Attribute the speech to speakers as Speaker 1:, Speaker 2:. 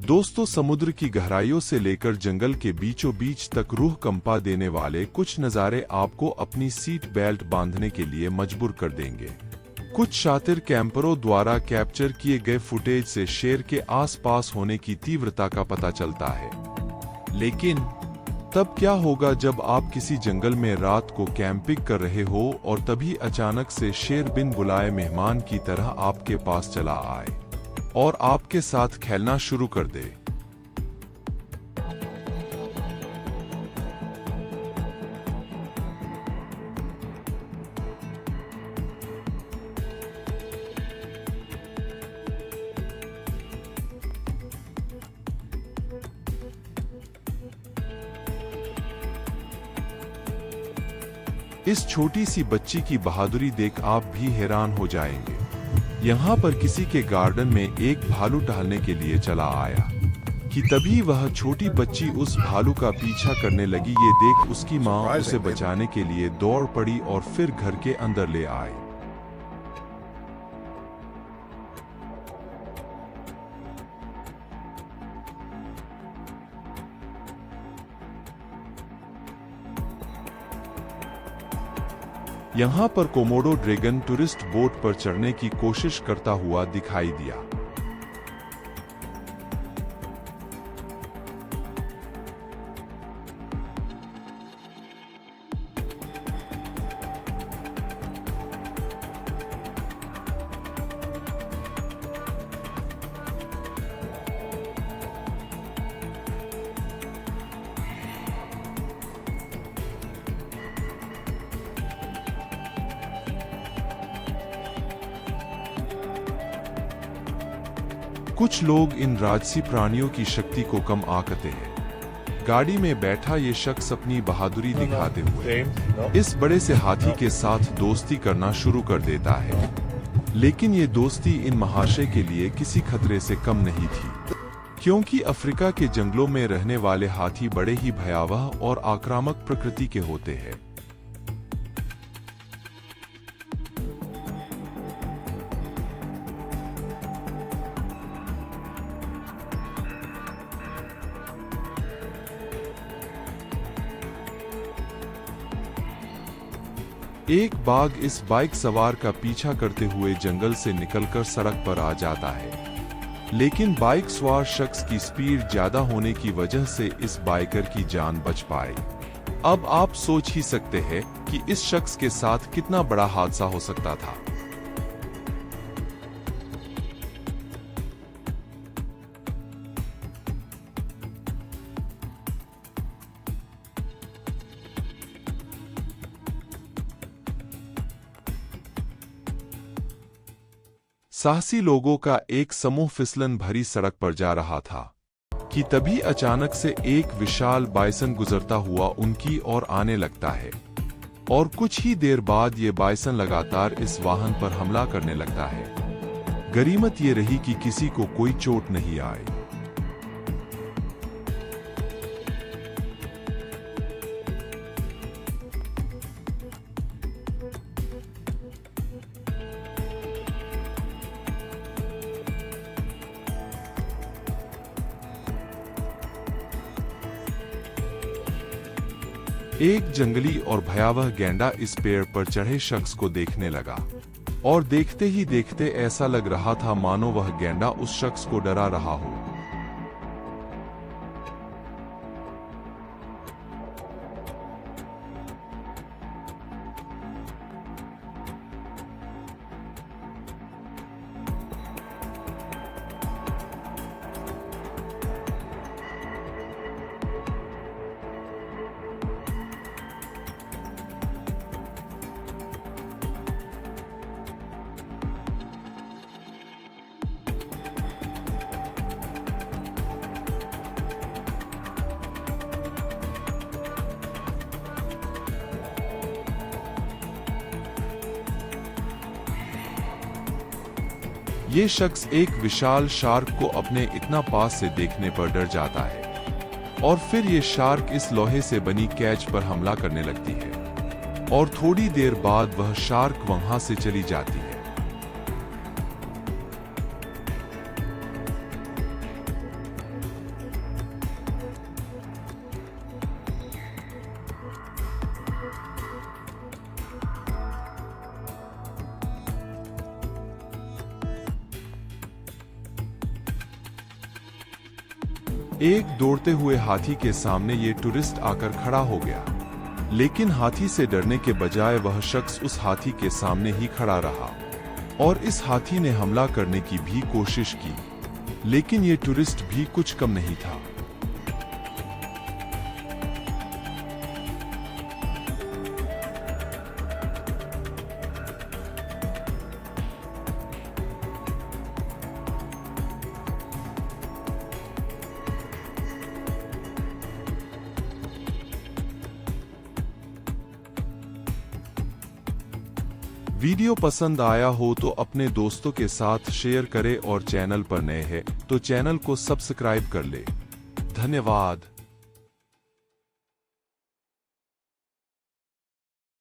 Speaker 1: दोस्तों, समुद्र की गहराइयों से लेकर जंगल के बीचों बीच तक रूह कंपा देने वाले कुछ नज़ारे आपको अपनी सीट बेल्ट बांधने के लिए मजबूर कर देंगे। कुछ शातिर कैंपरों द्वारा कैप्चर किए गए फुटेज से शेर के आसपास होने की तीव्रता का पता चलता है। लेकिन तब क्या होगा जब आप किसी जंगल में रात को कैंपिंग कर रहे हो और तभी अचानक से शेर बिन बुलाए मेहमान की तरह आपके पास चला आए और आपके साथ खेलना शुरू कर दे। इस छोटी सी बच्ची की बहादुरी देख आप भी हैरान हो जाएंगे। यहाँ पर किसी के गार्डन में एक भालू टहलने के लिए चला आया कि तभी वह छोटी बच्ची उस भालू का पीछा करने लगी। ये देख उसकी माँ उसे बचाने के लिए दौड़ पड़ी और फिर घर के अंदर ले आई। यहाँ पर कोमोडो ड्रैगन टूरिस्ट बोट पर चढ़ने की कोशिश करता हुआ दिखाई दिया। कुछ लोग इन राजसी प्राणियों की शक्ति को कम आंकते हैं। गाड़ी में बैठा ये शख्स अपनी बहादुरी दिखाते हुए इस बड़े से हाथी के साथ दोस्ती करना शुरू कर देता है। लेकिन ये दोस्ती इन महाशय के लिए किसी खतरे से कम नहीं थी, क्योंकि अफ्रीका के जंगलों में रहने वाले हाथी बड़े ही भयावह और आक्रामक प्रकृति के होते हैं। एक बाघ इस बाइक सवार का पीछा करते हुए जंगल से निकलकर सड़क पर आ जाता है, लेकिन बाइक सवार शख्स की स्पीड ज्यादा होने की वजह से इस बाइकर की जान बच पाई। अब आप सोच ही सकते हैं कि इस शख्स के साथ कितना बड़ा हादसा हो सकता था। साहसी लोगों का एक समूह फिसलन भरी सड़क पर जा रहा था कि तभी अचानक से एक विशाल बाइसन गुजरता हुआ उनकी ओर आने लगता है और कुछ ही देर बाद ये बाइसन लगातार इस वाहन पर हमला करने लगता है। गनीमत ये रही कि किसी को कोई चोट नहीं आई। एक जंगली और भयावह गैंडा इस पेड़ पर चढ़े शख्स को देखने लगा और देखते ही देखते ऐसा लग रहा था मानो वह गैंडा उस शख्स को डरा रहा हो। ये शख्स एक विशाल शार्क को अपने इतना पास से देखने पर डर जाता है और फिर ये शार्क इस लोहे से बनी कैच पर हमला करने लगती है और थोड़ी देर बाद वह शार्क वहां से चली जाती है। एक दौड़ते हुए हाथी के सामने ये टूरिस्ट आकर खड़ा हो गया, लेकिन हाथी से डरने के बजाय वह शख्स उस हाथी के सामने ही खड़ा रहा और इस हाथी ने हमला करने की भी कोशिश की, लेकिन ये टूरिस्ट भी कुछ कम नहीं था। वीडियो पसंद आया हो तो अपने दोस्तों के साथ शेयर करें और चैनल पर नए हैं तो चैनल को सब्सक्राइब कर ले। धन्यवाद।